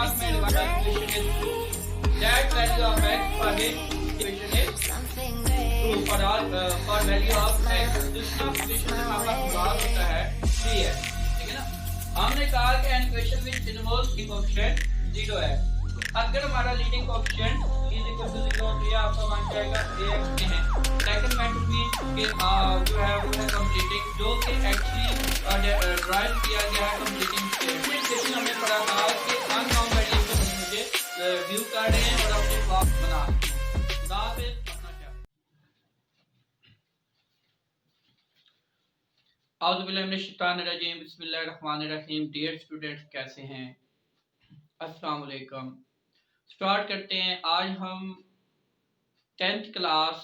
Class में equation is that value of x for which equation is true for all for value of x दूसरा equation में हमारा जवाब होता है 3 है, ठीक है ना। हमने कहा कि an equation which involves the coefficient 0 है, तो अगर हमारा leading coefficient is equal to 0 तो ये आपका मान जाएगा ax है। सेकंड मेथड में कि जो है वो है कंप्लीटिंग, जो कि एक्चुअली ड्राइव किया गया है कंप्लीटिंग स्टेटमेंट। जैसे हमने पढ़ा था कि अननोन वेरिएबल मुझे व्यू कर रहे हैं और अपने बॉक्स बना रहे हैं। औज़ुबिल्लाहि बिस्मिल्लाहिर्रहमानिर्रहीम। डियर स्टूडेंट्स, कैसे हैं? अस्सलाम वालेकुम। स्टार्ट करते हैं। आज हम 10th क्लास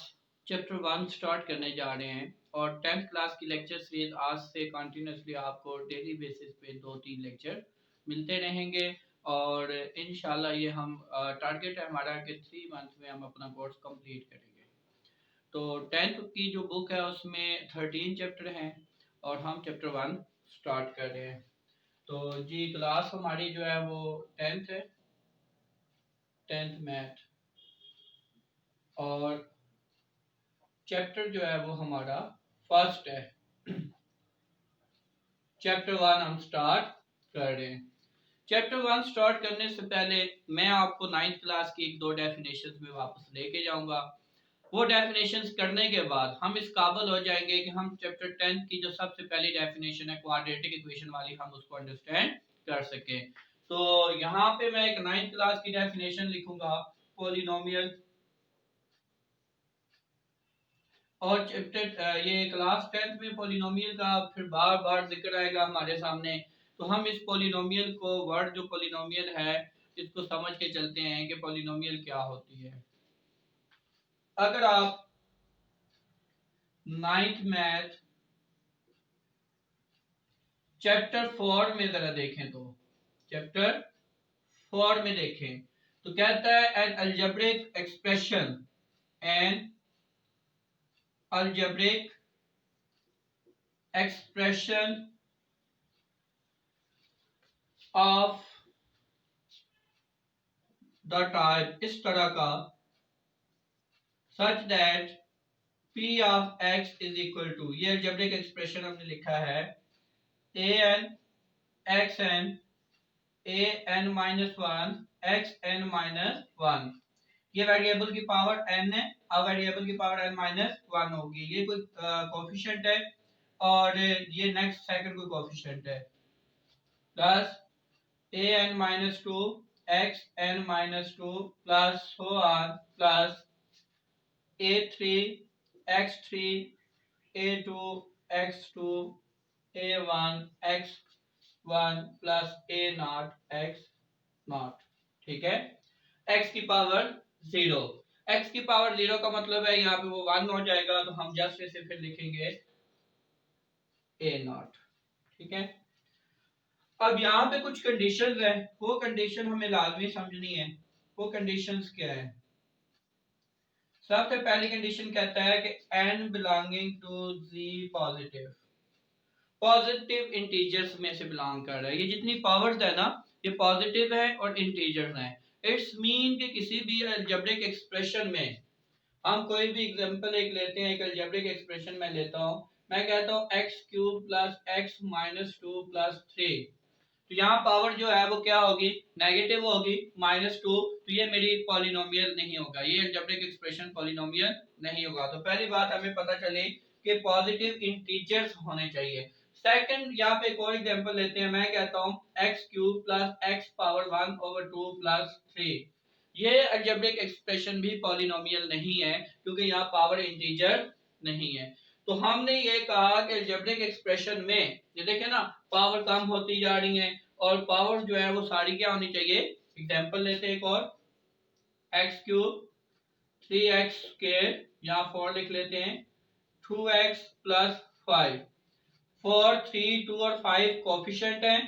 चैप्टर 1 स्टार्ट करने जा रहे हैं और 10th क्लास की लेक्चर सीरीज आज से कंटिन्यूसली आपको डेली बेसिस पे 2-3 लेक्चर मिलते रहेंगे और इंशाल्लाह ये हम टारगेट है हमारा कि 3 मंथ में हम अपना कोर्स कंप्लीट करेंगे। तो 10th की जो बुक है उसमें 13 चैप्टर हैं और हम चैप्टर 1 स्टार्ट कर रहे हैं। तो जी क्लास हमारी जो है वो 10th है, 10th मैथ, और चैप्टर जो है वो हमारा फर्स्ट है। चैप्टर 1 हम स्टार्ट कर रहे हैं। चैप्टर 1 स्टार्ट करने से पहले मैं आपको 9th क्लास की 1-2 डेफिनेशंस में वापस लेके जाऊंगा। वो डेफिनेशंस करने के बाद हम इस काबिल हो जाएंगे कि हम चैप्टर 10 की जो सबसे पहली डेफिनेशन है क्वाड्रेटिक इक्वेशन वाली, हम उसको अंडरस्टैंड कर सके। तो यहाँ पे मैं एक 9th क्लास की डेफिनेशन लिखूंगा पॉलिनोमियल, और चैप्टर ये क्लास 10th में पॉलिनोमियल का फिर बार बार जिक्र आएगा हमारे सामने। तो हम इस पॉलिनोमियल को, वर्ड जो पॉलिनोमियल है, इसको समझ के चलते हैं कि पॉलिनोमियल क्या होती है। अगर आप 9th मैथ चैप्टर 4 में जरा देखें, तो चैप्टर 4 में देखें तो कहता है an algebraic expression, an algebraic expression of the type, इस तरह का, such that p of x is equal to, ये algebraic expression हमने लिखा है an xn an minus 1 xn minus 1, ये वेरिएबल की पावर n है, अब वेरिएबल की पावर n माइनस 1 होगी। ये कोई कोफिशिएंट है और ये नेक्स्ट सेकंड कोई कोफिशिएंट है, plus an minus 2 xn minus 2 plus so on plus a3 x3 a2 x2 a1 x1 plus a0 x0, ठीक है। x की पावर 0, x की पावर 0 का मतलब है यहाँ पे वो 1 हो जाएगा, तो हम जस्ट इसे फिर लिखेंगे a0, ठीक है। अब यहाँ पे कुछ कंडीशंस है, वो कंडीशन हमें लाजमी समझनी है। वो कंडीशंस क्या है? सबसे पहली कंडीशन कहता है कि n belonging to z positive, positive integers में से बिलोंग कर रहा है। ये जितनी पावर्स है ना, ये पॉजिटिव है और इंटीजर्स हैं। इट्स मीन कि किसी भी अलजेब्रिक एक्सप्रेशन में, हम कोई भी एग्जांपल एक लेते हैं, एक अलजेब्रिक एक्सप्रेशन में लेता हूं, मैं कहता हूं x³ plus x minus 2 plus 3, तो यहाँ पावर जो है वो क्या होगी? नेगेटिव होगी, -2, तो ये मेरी पॉलिनोमियल नहीं होगा, ये अलजेब्रिक एक्सप्रेशन पॉलिनोमियल नहीं होगा। तो पहली बात हमें पता चली कि पॉजिटिव इंटीजर्स होने चाहिए। सेकंड, यहाँ पे एक और एग्जांपल लेते हैं, मैं कहता हूँ x³ plus x power 1/2 plus 3, ये अलजेब्रिक एक्सप्रेशन भी पॉलिनोमियल नहीं है क्योंकि यहाँ पावर इंटीजर नहीं है। तो हमने ये कहा कि अलजेब्रिक एक्सप्रेशन में ये देखें ना, पावर कम होती जा रही है और पावर जो है वो सारी क्या होनी चाहिए। एग्जांपल लेते हैं एक और, x³ 3x², यहाँ 4 लिख लेते हैं, 2x प्लस 5, 4 3 2 और 5 कोफिशिएंट हैं,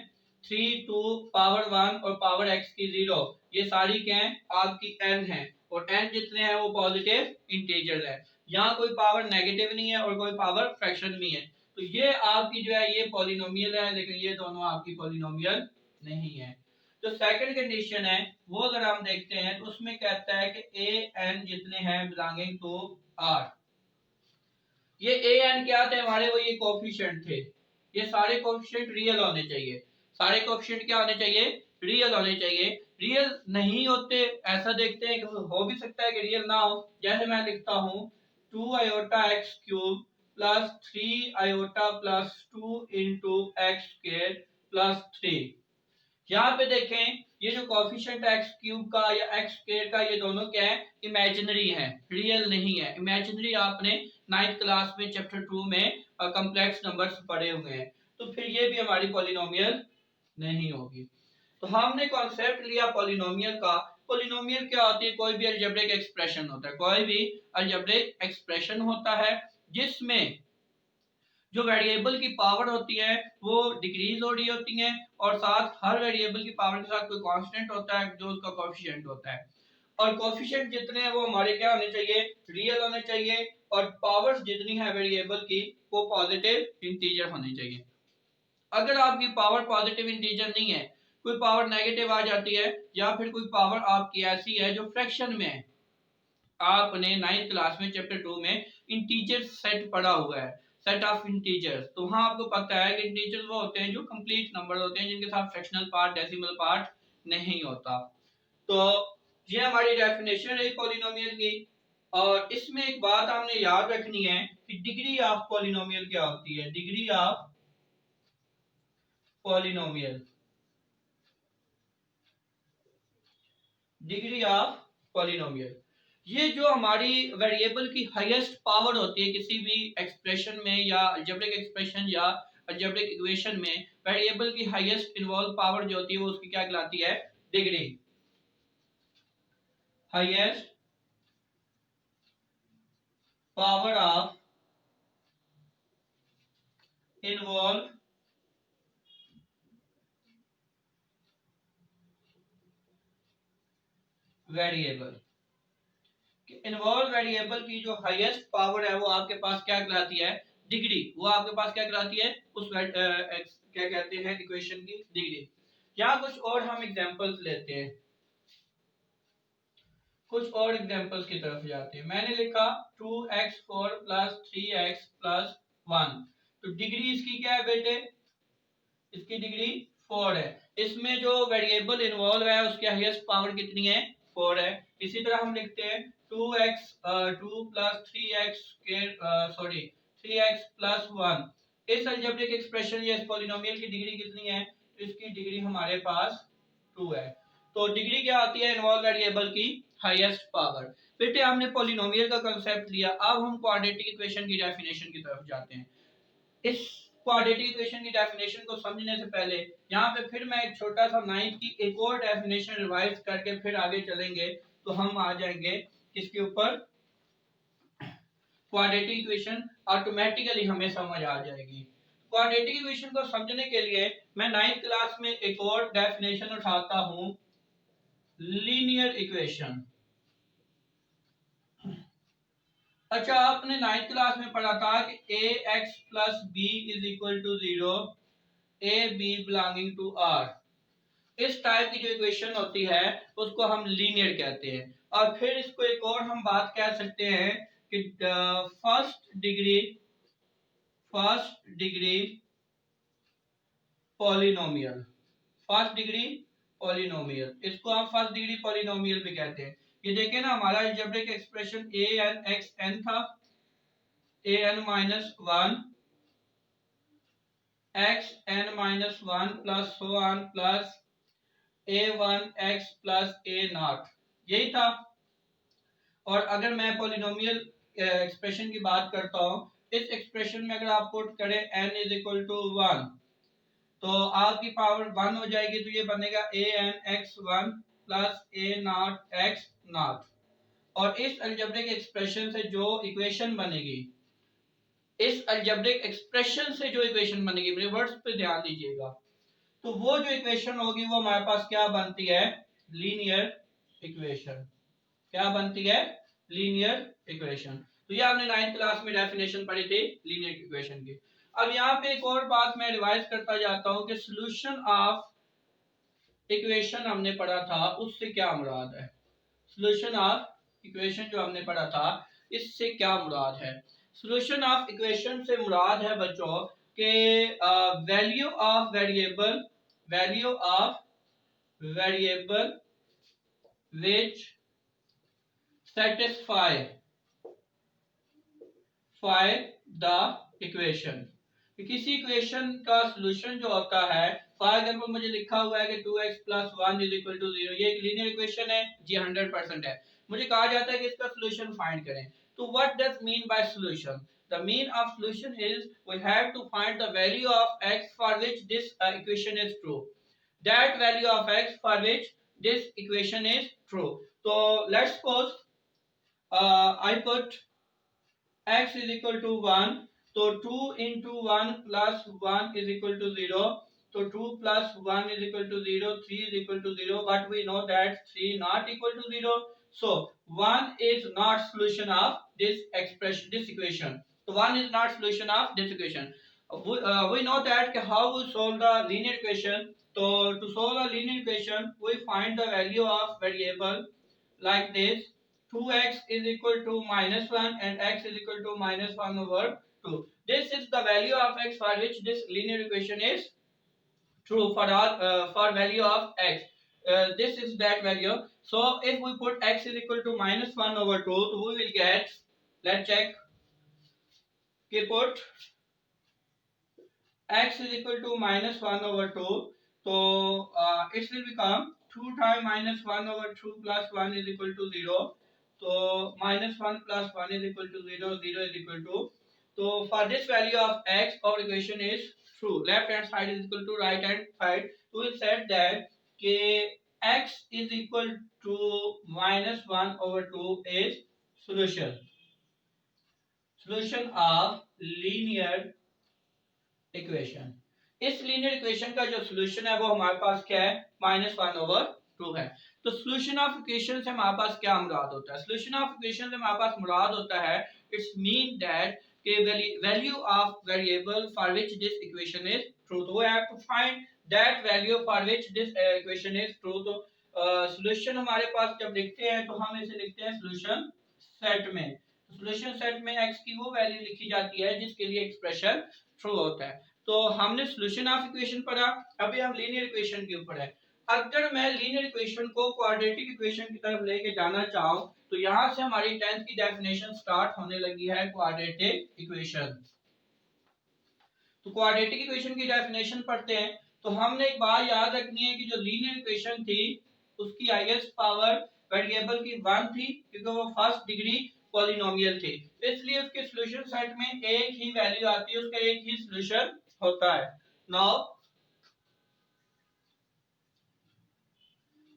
3 2 पावर 1 और पावर x की 0, ये सारी क्या है? आपकी n है, और n जितने हैं वो पॉजिटिव इंटीजर है। यहाँ कोई पावर नेगेटिव नहीं है और कोई पावर फ्रैक्शन नहीं है, तो ये आपकी जो है ये पॉलिनोमियल है, लेकिन ये दोनों आपकी पॉलिनोमियल नहीं है। जो सेकंड कंडीशन है वो अगर हम देखते हैं तो उसमें कहता है कि ए एन जितने हैं बिलोंगिंग टू आर। ये ए एन क्या थे हमारे, वो ये कोफिशिएंट थे। ये सारे कोफिशिएंट रियल होने चाहिए। सारे कोफिशिएंट क्या होने चाहिए, रियल होने चाहिए। रियल नहीं होते ऐसा देखते हैं कि हो भी सकता है कि रियल ना हो। जैसे मैं लिखता हूं 2 iota x cube plus 3 iota plus 2 into x square plus 3। यहाँ पे देखें ये जो कोफिशिएंट एक्स क्यूब का या एक्स स्क्वायर का ये दोनों क्या है, इमेजिनरी है, रियल नहीं है। इमेजिनरी आपने 9th क्लास में चैप्टर 2 में कॉम्प्लेक्स नंबर्स पढ़े हुए हैं। तो फिर ये भी हमारी पॉलिनोमियल नहीं होगी। तो हमने कॉन्सेप्ट लिया पॉलिनोमियल का। पॉलिनोमियल क्या होती है, कोई भी अलजेब्रिक एक्सप्रेशन होता है, कोई भी अलजेब्रिक एक्सप्रेशन होता है जिसमें जो वेरिएबल की पावर होती है वो डिक्रीज हो रही होती है और साथ हर वेरिएबल की पावर के साथ कोई कांस्टेंट होता है जो उसका कोएफिशिएंट होता है। और कोएफिशिएंट जितने हैं वो हमारे क्या होने चाहिए, रियल होने चाहिए। और पावर्स जितनी है वेरिएबल की वो पॉजिटिव इंटीजर होनी चाहिए। अगर आपकी पावर पॉजिटिव इंटीजर नहीं है, कोई पावर नेगेटिव आ जाती है या फिर कोई पावर आपकी ऐसी है जो फ्रैक्शन में है, आपने 9th क्लास में चैप्टर 2 में इंटीजर सेट पढ़ा हुआ है, सेट ऑफ इंटीजर्स। तो वहां आपको पता है कि इंटीजर्स वो होते हैं जो कंप्लीट नंबर होते हैं जिनके साथ फ्रैक्शनल पार्ट डेसिमल पार्ट नहीं होता। तो ये हमारी डेफिनेशन रही पॉलिनोमियल की। और इसमें एक बात हमने याद रखनी है कि डिग्री ऑफ पॉलिनोमियल क्या होती है। Degree of polynomial, degree of polynomial, ये जो हमारी वेरिएबल की हाईएस्ट पावर होती है किसी भी एक्सप्रेशन में या अलजेब्रिक एक्सप्रेशन या अलजेब्रिक इक्वेशन में, वेरिएबल की हाईएस्ट इन्वॉल्व पावर जो होती है वो उसकी क्या कहलाती है, degree. Highest power of involve variable, involve variable की जो हाईएस्ट पावर है वो आपके पास क्या कहलाती है, डिग्री। वो आपके पास क्या कहलाती है, उस क्या कहते हैं इक्वेशन की डिग्री। यहाँ कुछ और हम एग्जांपल्स लेते हैं, कुछ और एग्जांपल्स की तरफ जाते हैं। मैंने लिखा 2x4 प्लस 3x प्लस 1। तो डिग्री इसकी क्या है बेटे, इसकी डिग्री 4 है। इसमें जो वेरिएबल इन्वॉल्व है उसकी हाईएस्ट पावर कितनी है, 4 है। इसी तरह हम लिखते हैं 2 plus 3x sorry 3x plus 1। इस अलजेब्रिक एक्सप्रेशन या इस पॉलिनोमियल की डिग्री कितनी है, तो इसकी डिग्री हमारे पास 2 है। तो डिग्री क्या आती है, इन्वॉल्व वेरिएबल की हाईएस्ट पावर। बेटे हमने पॉलिनोमियल का कांसेप्ट लिया, अब हम क्वाड्रेटिक इक्वेशन की डेफिनेशन की तरफ जाते हैं। इस क्वाड्रेटिक इक्वेशन की डेफिनेशन को समझने से पहले यहाँ पे फिर मैं एक छोटा सा 9th की एक और डेफिनेशन रिवाइज करके फिर आगे चलेंगे। तो हम आ जाएंगे किसके ऊपर, क्वाड्रेटिक इक्वेशन ऑटोमेटिकली हमें समझ आ जाएगी। क्वाड्रेटिक इक्वेशन को समझने के लिए मैं 9th क्लास में एक और डेफिनेशन उठाता हूं, लीनियर इक्वेशन। अच्छा आपने 9th क्लास में पढ़ा था कि A X plus B is equal to 0, A B belonging to R. इस टाइप की जो इक्वेशन होती है उसको हम लीनियर कहते हैं। और फिर इसको एक और हम बात कह सकते हैं कि first degree polynomial, first degree polynomial, इसको हम फर्स्ट डिग्री पॉलिनोमियल भी कहते हैं। ये देखें ना हमारा algebraic expression A N x N था, A N minus 1 X N minus 1 plus so on plus a1 x plus a nought, यही था। और अगर मैं पॉलिनोमियल एक्सप्रेशन की बात करता हूं, इस एक्सप्रेशन में अगर आप पुट करें n इज इक्वल टू 1 तो आपकी पावर 1 हो जाएगी। तो ये बनेगा a n x 1 plus a not x not. और इस अलजेब्रिक एक्सप्रेशन से जो इक्वेशन बनेगी, इस अलजेब्रिक एक्सप्रेशन से जो इक्वेशन बनेगी, रिवर्स पे ध्यान दीजिएगा, तो वो जो इक्वेशन होगी वो हमारे पास क्या बनती है, लीनियर इक्वेशन। क्या बनती है, लीनियर इक्वेशन। तो ये आपने 9th क्लास में डेफिनेशन पढ़ी थी लीनियर इक्वेशन की। अब यहाँ पे एक और बात मैं रिवाइज करता जाता हूं कि सॉल्यूशन ऑफ इक्वेशन हमने पढ़ा था उससे क्या मुराद है? सॉल्यूशन ऑफ इक्वेशन जो हमने पढ़ा था इससे क्या मुराद है? सॉल्यूशन ऑफ इक्वेशन से मुराद है बच्चों के value of variable, value of variable which satisfy the equation। किसी इक्वेशन का सॉल्यूशन जो होता है, फॉर एग्जांपल मुझे लिखा हुआ है कि 2x + 1 = 0, ये एक लीनियर इक्वेशन है जी, 100% है। मुझे कहा जाता है कि इसका सॉल्यूशन फाइंड करें, तो what does mean by solution? The mean of solution is we have to find the value of x for which this equation is true, that value of x for which this equation is true। So let's suppose I put x is equal to 1, so 2 into 1 plus 1 is equal to 0, so 2 plus 1 is equal to 0, 3 is equal to 0, but we know that 3 not equal to 0, so 1 is not solution of this expression, this equation, so 1 is not solution of this equation। We know that how we solve the linear equation, so to solve a linear equation we find the value of variable like this, 2x is equal to -1 and x is equal to -1 over 2. This is the value of x for which this linear equation is true for all for value of x. This is that value. So if we put x is equal to -1 over 2, so we will get, let's check, we put x is equal to -1 over 2, so it will become 2 times -1 over 2 plus 1 is equal to 0, so -1 plus 1 is equal to 0, 0 is equal to, so for this value of x our equation is true, left hand side is equal to right hand side, so we said that x is equal to -1 over 2 is solution, solution of linear equation. इस linear equation का जो solution है वो हमारे पास क्या है? -1/2 है। तो सॉल्यूशन ऑफ इक्वेशन से हमारे पास क्या मुराद होता है? सॉल्यूशन ऑफ इक्वेशन से हमारे पास मुराद होता है, इट्स मीन दैट के value of variable for which this equation is true, तो we have to find that value for which this equation is true. तो सॉल्यूशन हमारे पास जब लिखते हैं तो हम इसे लिखते हैं सॉल्यूशन सेट में। सॉल्यूशन सेट में x की वो वैल्यू लिखी जाती है जिसके लिए एक्सप्रेशन ट्रू होता है। तो हमने सॉल्यूशन ऑफ इक्वेशन पढ़ा, अभी हम लीनियर इक्वेशन के ऊपर है। अगर मैं लीनियर इक्वेशन को क्वाड्रेटिक इक्वेशन की तरफ लेके जाना चाहूं तो यहां से हमारी 10th की डेफिनेशन स्टार्ट होने लगी है क्वाड्रेटिक इक्वेशन। तो क्वाड्रेटिक इक्वेशन की डेफिनेशन पढ़ते हैं तो हमने एक बात याद रखनी है कि जो लीनियर इक्वेशन थी उसकी हाईएस्ट पावर वेरिएबल की 1 थी क्योंकि वो फर्स्ट डिग्री पॉलिनोमियल थी, इसलिए उसके सॉल्यूशन सेट में एक ही वैल्यू आती है, उसका एक ही सॉल्यूशन होता है। Now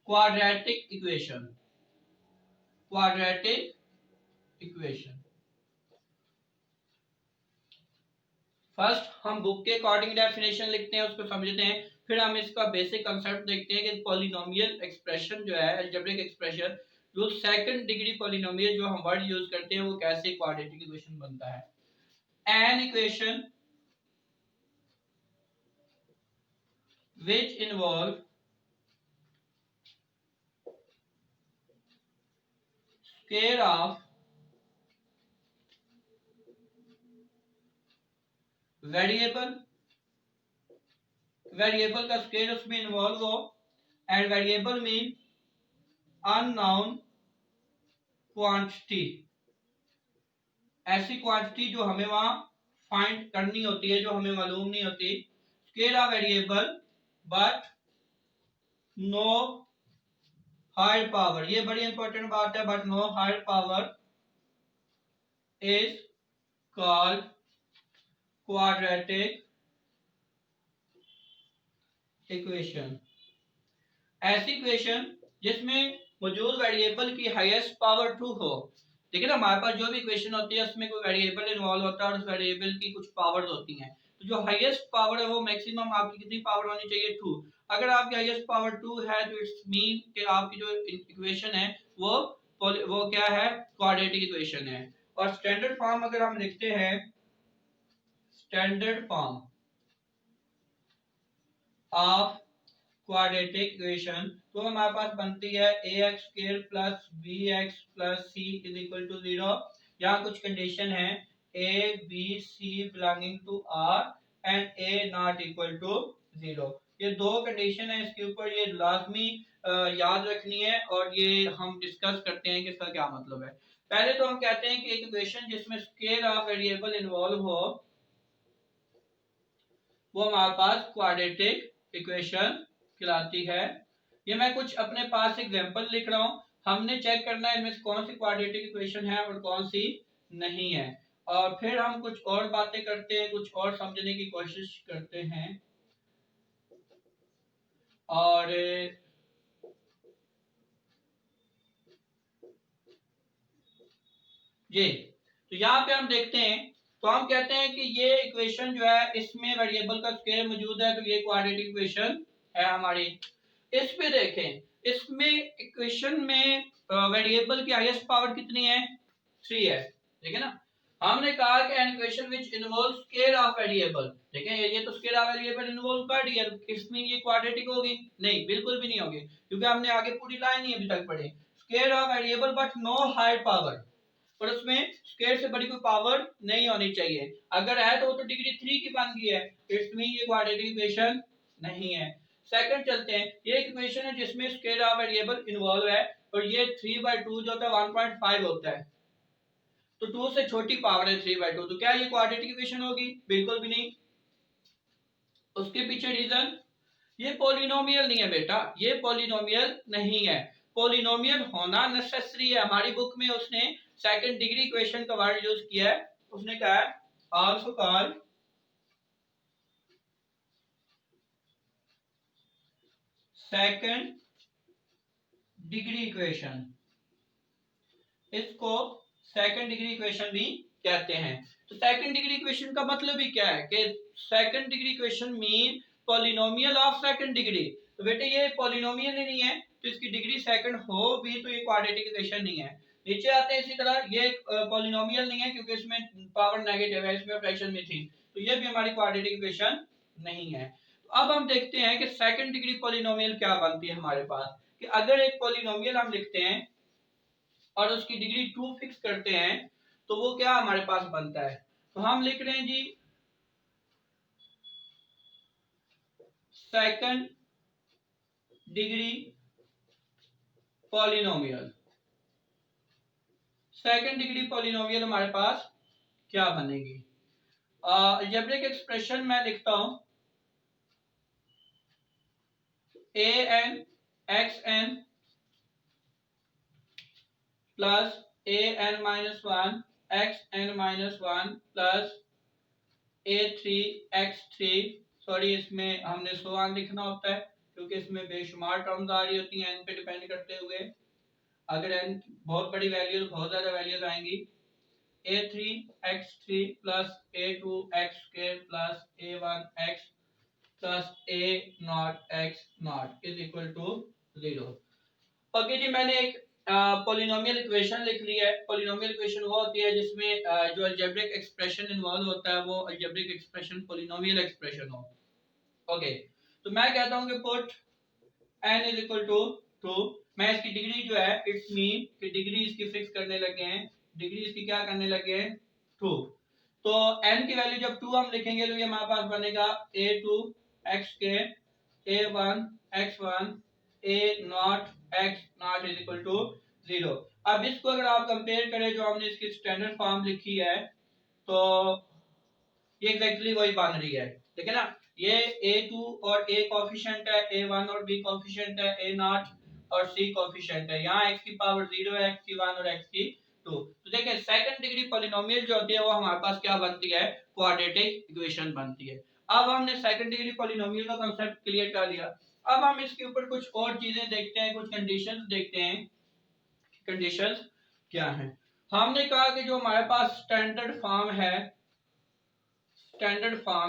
quadratic equation, quadratic equation first हम बुक के अकॉर्डिंग डेफिनेशन लिखते हैं, उसको समझते हैं, फिर हम इसका बेसिक कांसेप्ट देखते हैं कि पॉलिनोमियल एक्सप्रेशन जो है, अलजेब्रिक एक्सप्रेशन, जो सेकंड डिग्री पॉलिनोमियल जो हम वर्ड यूज करते हैं वो कैसे क्वाड्रेटिक इक्वेशन बनता है। An equation which involve square of variable, variable का स्क्वायर उसमें इन्वॉल्व हो, and variable mean unknown quantity, ऐसी क्वांटिटी जो हमें वहां फाइंड करनी होती है, जो हमें मालूम नहीं होती। Square of variable but no higher power, ये बड़ी इंपॉर्टेंट बात है, but no higher power is called quadratic equation. ऐसी इक्वेशन जिसमें मौजूद वेरिएबल की हाईएस्ट पावर 2 हो। देखिए ना, हमारे पास जो भी इक्वेशन होती है उसमें कोई वेरिएबल इन्वॉल्व होता है और उस वेरिएबल की कुछ पावर्स होती हैं, तो जो हाईएस्ट पावर है वो मैक्सिमम आपकी कितनी पावर होनी चाहिए? 2। अगर आपकी हाईएस्ट पावर 2 है तो इट्स मीन कि आपकी जो इक्वेशन है वो क्या है? क्वाड्रेटिक इक्वेशन है। और स्टैंडर्ड फॉर्म अगर हम लिखते हैं, standard form of quadratic equation, तो हमारे पास बनती है ax² plus bx plus c is equal to 0। यहाँ कुछ कंडीशन है a b c belonging to r and a not equal to 0। ये दो कंडीशन है, इसके ऊपर ये लाजमी याद रखनी है और ये हम डिस्कस करते हैं कि इसका क्या मतलब है। पहले तो हम कहते हैं कि एक इक्वेशन जिसमें स्केल ऑफ वेरिएबल इन्वॉल्व हो वो हमारे पास क्वाड्रेटिक इक्वेशन कहलाती है। ये मैं कुछ अपने पास एग्जांपल लिख रहा हूं, हमने चेक करना है इनमें से कौन सी क्वाड्रेटिक इक्वेशन है और कौन सी नहीं है, और फिर हम कुछ और बातें करते हैं, कुछ और समझने की कोशिश करते हैं। और ये तो यहाँ पे हम देखते हैं, तो हम कहते हैं कि ये इक्वेशन जो है इसमें वेरिएबल का स्केल मौजूद है, तो ये क्वाड्रेटिक इक्वेशन है हमारी। इस पे देखें, इसमें इक्वेशन में वेरिएबल की हाईएस्ट पावर कितनी है? 3 है, ठीक है ना। हमने कहा कि an equation which involve scale of variable, ठीक है, ये तो स्केल ऑफ वेरिएबल इन्वॉल्व कर दिया, इसमें ये क्वाड्रेटिक होगी? नहीं, बिल्कुल भी नहीं होगी, क्योंकि हमने आगे पूरी लाइन ही अभी तक पढ़ी। Scale of variable but no higher power, और उसमें स्केल से बड़ी कोई पावर नहीं होनी चाहिए, अगर है तो वो तो डिग्री 3 की बन गई है, इसमें ये क्वाड्रेटिक इक्वेशन नहीं है। सेकंड चलते हैं, ये इक्वेशन है जिसमें स्केल ऑफ वेरिएबल इन्वॉल्व है और ये 3/2 जो होता है 1.5 होता है, तो 2 से छोटी पावर है 3/2, तो क्या ये क्वाड्रेटिक इक्वेशन होगी? बिल्कुल भी नहीं। उसके पीछे रीजन, ये पॉलिनोमियल नहीं है बेटा, ये पॉलिनोमियल नहीं है। पॉलिनोमियल होना नेसेसरी है, हमारी बुक में उसने सेकंड डिग्री इक्वेशन का वर्ड यूज किया है, उसने कहा है also called second degree equation, इसको सेकंड डिग्री इक्वेशन भी कहते हैं। तो सेकंड डिग्री इक्वेशन का मतलब ही क्या है कि second degree equation mean polynomial of second degree, तो बेटे ये पॉलिनोमियल ही नहीं है, तो इसकी डिग्री सेकंड हो भी तो ये क्वाड्रेटिक इक्वेशन नहीं है। नीचे आते हैं, इसी तरह ये पॉलिनोमियल नहीं है क्योंकि इसमें पावर नेगेटिव है, इसमें फ्रैक्शन में थी, तो ये भी हमारी क्वाड्रेटिक इक्वेशन नहीं है। तो अब हम देखते हैं कि सेकंड डिग्री पॉलिनोमियल क्या बनती है हमारे पास, कि अगर एक पॉलिनोमियल हम लिखते हैं और उसकी डिग्री 2 फिक्स करते हैं तो वो क्या हमारे पास बनता है, तो हम लिख रहे हैं जी second degree polynomial. Second degree polynomial हमारे पास क्या बनेगी? अलजेब्रिक एक्सप्रेशन मैं लिखता हूं an xn plus an minus 1 xn minus 1 plus a3 x3, sorry इसमें हमने सो ऑन लिखना होता है क्योंकि इसमें बेशुमार टर्म्स आ रही होती हैं n पे डिपेंड करते हुए, अगर n बहुत बड़ी वैल्यू बहुत ज्यादा वैल्यूज आएंगी। a3 x3 plus a2 x plus a1 x plus a not x not is equal to 0। Okay जी, मैंने एक पॉलिनोमियल इक्वेशन लिख ली है। पॉलिनोमियल इक्वेशन वो होती है जिसमें जो अलजेब्रिक एक्सप्रेशन इन्वॉल्व होता है वो अलजेब्रिक एक्सप्रेशन पॉलिनोमियल एक्सप्रेशन हो। ओके, तो मैं कहता हूं कि put n is equal to 2, मैं इसकी डिग्री जो है इट्स मीन कि डिग्री इसकी फिक्स करने लगे हैं, डिग्री इसकी क्या करने लगे हैं 2, तो n की वैल्यू जब 2 हम लिखेंगे तो ये हमारे पास बनेगा a2 xk a1 x1 a not x not is equal to 0। अब इसको अगर आप कंपेयर करें जो हमने इसकी स्टैंडर्ड फॉर्म लिखी है तो ये एग्जैक्टली वही बन रही है, ठीक है ना। ये a2 और a कोफिशिएंट है, a1 और b कोफिशिएंट है, a नॉट और c कोफिशिएंट है, यहाँ x की पावर 0 है, x की 1 और x की 2। तो देखिए सेकंड डिग्री पॉलिनोमियल जो होती है वो हमारे पास क्या बनती है, क्वाड्रेटिक इक्वेशन बनती है। अब हमने सेकंड डिग्री पॉलिनोमियल का कांसेप्ट क्लियर कर लिया, अब हम इसके ऊपर कुछ और चीजें देखते हैं, कुछ कंडीशंस देखते हैं। कंडीशंस क्या हैं? हमने कहा कि जो हमारे पास स्टैंडर्ड फॉर्म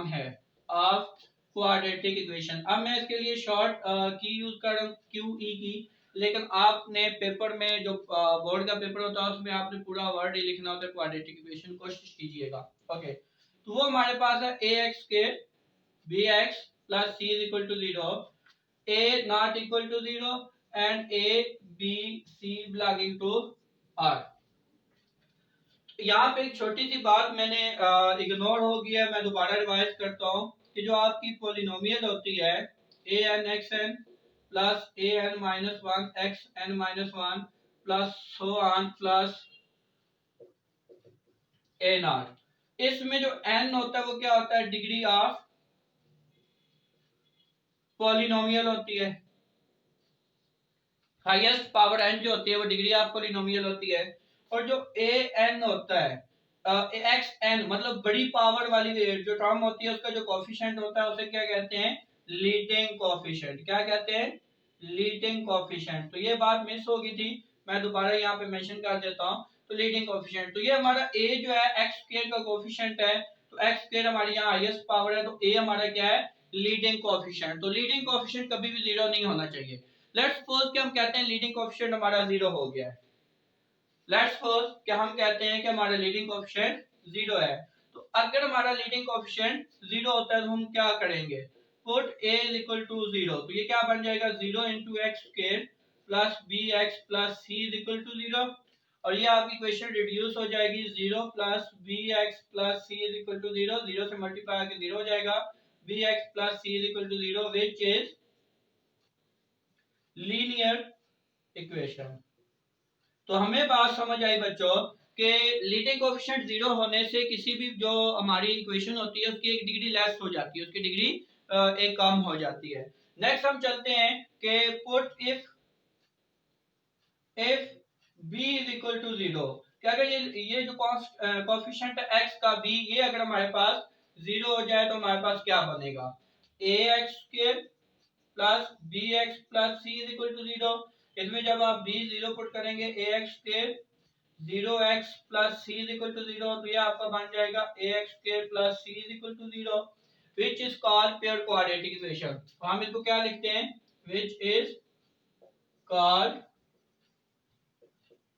है ऑफ क्वाड्रेटिक इक्वेशन, अब मैं इसके लिए शॉर्ट की यूज कर रहा हूं QE की, लेकिन आपने पेपर में जो बोर्ड का पेपर होता है उसमें आपने पूरा वर्ड ही लिखना होता है क्वाड्रेटिक इक्वेशन, कोशिश कीजिएगा। ओके, तो वो हमारे पास है ax के bx plus c is equal to 0, A not equal to 0 and A, B, C belonging to R. यहाँ पे एक छोटी सी बात मैंने इग्नोर हो गया, मैं दोबारा रिवाइज करता हूँ कि जो आपकी पोलिनोमियल होती है a N x n plus a N minus one x N minus one plus so on plus a naught, इसमें जो एन होता है वो क्या होता है, डिग्री ऑफ पॉलिनोमियल होती है। हाईएस्ट पावर एन जो होती है वो डिग्री ऑफ पॉलिनोमियल होती है। और जो ए एन होता है एक्स एन मतलब बड़ी पावर वाली जो टर्म होती है उसका जो कोफिशिएंट होता है उसे क्या कहते हैं, लीडिंग कोफिशिएंट। क्या कहते हैं, लीडिंग कोफिशिएंट। तो ये बात मिस हो गई थी, मैं दोबारा यहाँ पे मेंशन कर देता हूँ। तो लीडिंग कोफिशिएंट, तो ये हमारा ए जो है एक्स स्क्वायर का कोफिशिएंट है, तो एक्स स्क्वायर हमारी यहाँ हाईएस्ट पावर है, तो ए हमारा क्या है, लीडिंग कोफिशिएंट। तो लीडिंग कोफिशिएंट कभी भी जीरो नहीं होना चाहिए। लेट्स सपोज कि हम कहते हैं लीडिंग कोएफिशिएंट हमारा जीरो हो गया है। लेट्स सपोज कि हम कहते हैं कि हमारा लीडिंग कोएफिशिएंट जीरो है। तो अगर हमारा लीडिंग कोएफिशिएंट जीरो होता है तो हम क्या करेंगे, put a is equal to 0, तो ये क्या बन जाएगा 0 into x square plus bx plus c is equal to 0, और ये आपकी इक्वेशन रिड्यूस हो जाएगी 0 plus bx plus c is equal to 0, 0 से मल्टीप्लाई करके 0 हो जाएगा, bx plus c is equal to 0 which is linear equation. तो हमें बात समझ आई बच्चों कि लीडिंग कोएफिशिएंट जीरो होने से किसी भी जो हमारी इक्वेशन होती है उसकी एक डिग्री लेस हो जाती है, उसकी डिग्री एक कम हो जाती है। नेक्स्ट हम चलते हैं कि put if b is equal to 0, क्या अगर ये जो कोएफिशिएंट है x का b, ये अगर हमारे पास जीरो हो जाए तो हमारे पास क्या बनेगा, ax square plus b x plus c is equal to 0। इसमें जब आप b 0 पुट करेंगे a x square 0x plus c is equal to 0, तो ये आपका बन जाएगा a x square plus c is equal to 0 which is called pure quadratic equation. तो हम इसको क्या लिखते हैं, which is called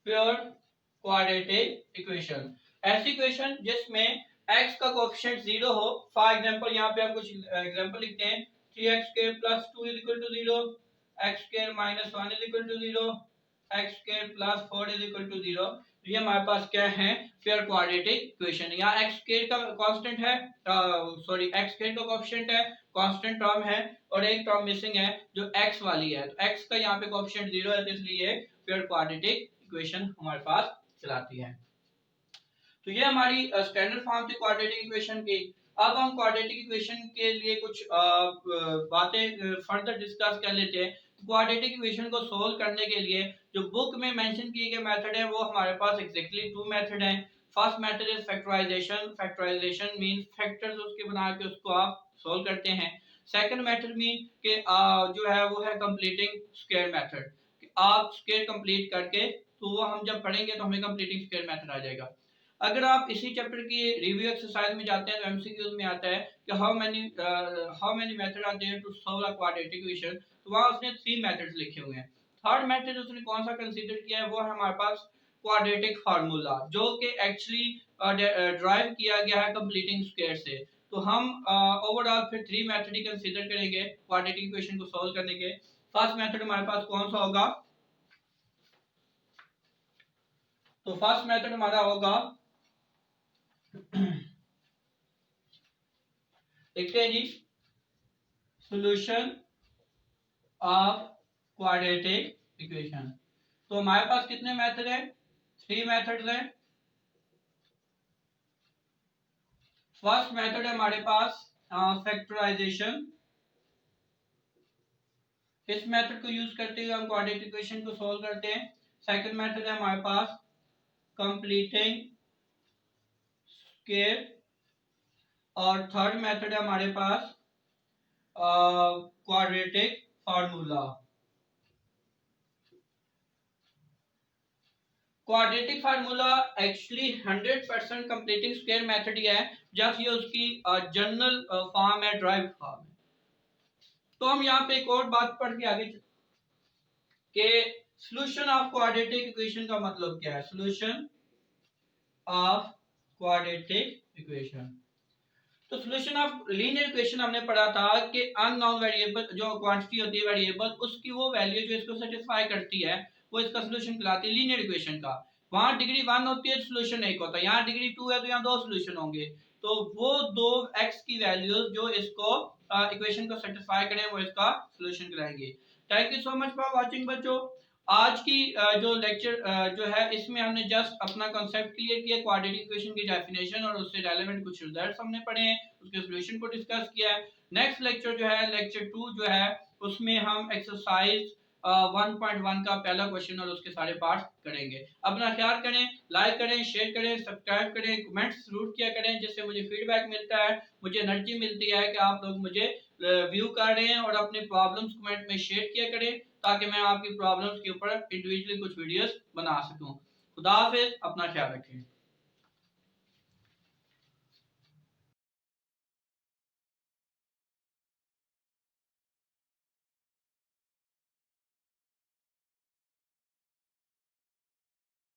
pure quadratic equation. ऐसी इक्वेशन जिसमें x का कोएफिशिएंट 0 हो। फॉर एग्जांपल यहाँ पे हम कुछ एग्जांपल लिखते हैं, 3x square plus 2 is equal to 0, x square minus 1 is equal to 0, x square plus 4 is equal to 0। तो ये हमारे पास क्या है, पेयर क्वाड्रेटिक इक्वेशन। यहाँ x स्क्वायर का कांस्टेंट है, सॉरी x स्क्वायर का कोएफिशिएंट है, कांस्टेंट टर्म है, और एक टर्म मिसिंग है जो x वाली है। तो x का यहाँ पे कोएफिशिएंट 0 है, तो इसलिए पेयर क्वाड्रेटिक इक्वेशन हमारे पास चलाती है। तो ये हमारी स्टैंडर्ड फॉर्म थी क्वाड्रेटिक इक्वेशन की। अब हम क्वाड्रेटिक इक्वेशन के लिए कुछ बातें फर्दर डिस्कस कर लेते हैं। क्वाड्रेटिक इक्वेशन को सोल्व करने के लिए जो बुक में मेंशन किए गए मेथड है वो हमारे पास एग्जैक्टली टू मेथड हैं। First method is factorization. Factorization mean factors उसके बना के उसको आप सोल्व करते हैं। सेकंड मेथड मीन के जो है वो है कंप्लीटिंग स्क्वायर मेथड, आप स्क्वायर कंप्लीट करके, तो वो हम जब पढ़ेंगे तो हमें कंप्लीटिंग स्क्वायर मेथड आ जाएगा। अगर आप इसी चैप्टर की रिव्यू एक्सरसाइज में जाते हैं तो एमसीक्यूज में आता है कि how many method are there to solve a quadratic equation, तो वहां उसने 3 मेथड्स लिखे हुए हैं। थर्ड मेथड उसने कौन सा कंसीडर किया है, वो है हमारे पास क्वाड्रेटिक फार्मूला, जो कि एक्चुअली ड्राइव किया गया है कंप्लीटिंग स्क्वायर से। तो हम ओवरऑल फिर 3 मेथड ही कंसीडर करेंगे क्वाड्रेटिक इक्वेशन को सॉल्व करने के। फर्स्ट मेथड हमारे पास कौन सा होगा, तो फर्स्ट मेथड हमारा होगा, देखते हैं जी, सॉल्यूशन ऑफ क्वाड्रेटिक इक्वेशन। तो हमारे पास कितने मेथड है, 3 मेथड्स हैं। फर्स्ट मेथड है हमारे पास फैक्टराइजेशन। इस मेथड को यूज करते हुए हम क्वाड्रेटिक इक्वेशन को सॉल्व करते हैं। सेकंड मेथड है हमारे पास कंप्लीटिंग स्क्वायर, और थर्ड मेथड है हमारे पास quadratic formula. Quadratic formula actually 100% completing square method ही है, जब ये उसकी जनरल फॉर्म है, ड्राइव फॉर्म है। तो हम यहाँ पे एक और बात पढ़ के आगे कि सॉल्यूशन ऑफ क्वाड्रेटिक इक्वेशन का मतलब क्या है। सॉल्यूशन ऑफ क्वाड्रेटिक इक्वेशन, तो सोल्यूशन ऑफ लीनियर इक्वेशन हमने पढ़ा था कि अननोन वेरिएबल जो क्वांटिटी होती है वेरिएबल उसकी वो वैल्यू जो इसको सेटिस्फाई करती है वो इसका सोल्यूशन कहलाती है लीनियर इक्वेशन का। वहां डिग्री 1 होती है सोल्यूशन एक होता है, यहाँ डिग्री 2 है तो यहाँ दो सोल्यूशन होंगे। तो वो दो x की वैल्यूज जो इसको इक्वेशन को सेटिस्फाई करें वो इसका सोल्यूशन कराएंगे। Thank you so much for watching बच्चों। आज की जो लेक्चर जो है इसमें हमने जस्ट अपना कॉन्सेप्ट क्लियर किया, क्वाड्रेटिक इक्वेशन की डेफिनेशन और उससे रेलेवेंट कुछ रिजल्ट्स हमने पढ़े हैं, उसके सॉल्यूशन को डिस्कस किया है। नेक्स्ट लेक्चर जो है लेक्चर 2 जो है उसमें हम एक्सरसाइज 1.1 का पहला क्वेश्चन और उसके सारे पार्ट करेंगे। अपना ख्याल करें, लाइक करें, शेयर करें, सब्सक्राइब करें, कमेंट्स जरूर किया करें जिससे मुझे फीडबैक मिलता है, मुझे एनर्जी मिलती है कि आप लोग मुझे व्यू कर रहे हैं। और अपने प्रॉब्लम्स कमेंट में शेयर किया करें ताकि मैं आपकी प्रॉब्लम्स के ऊपर इंडिविजुअली कुछ वीडियोस बना सकूं। खुदा हाफिज, अपना ख्याल रखें।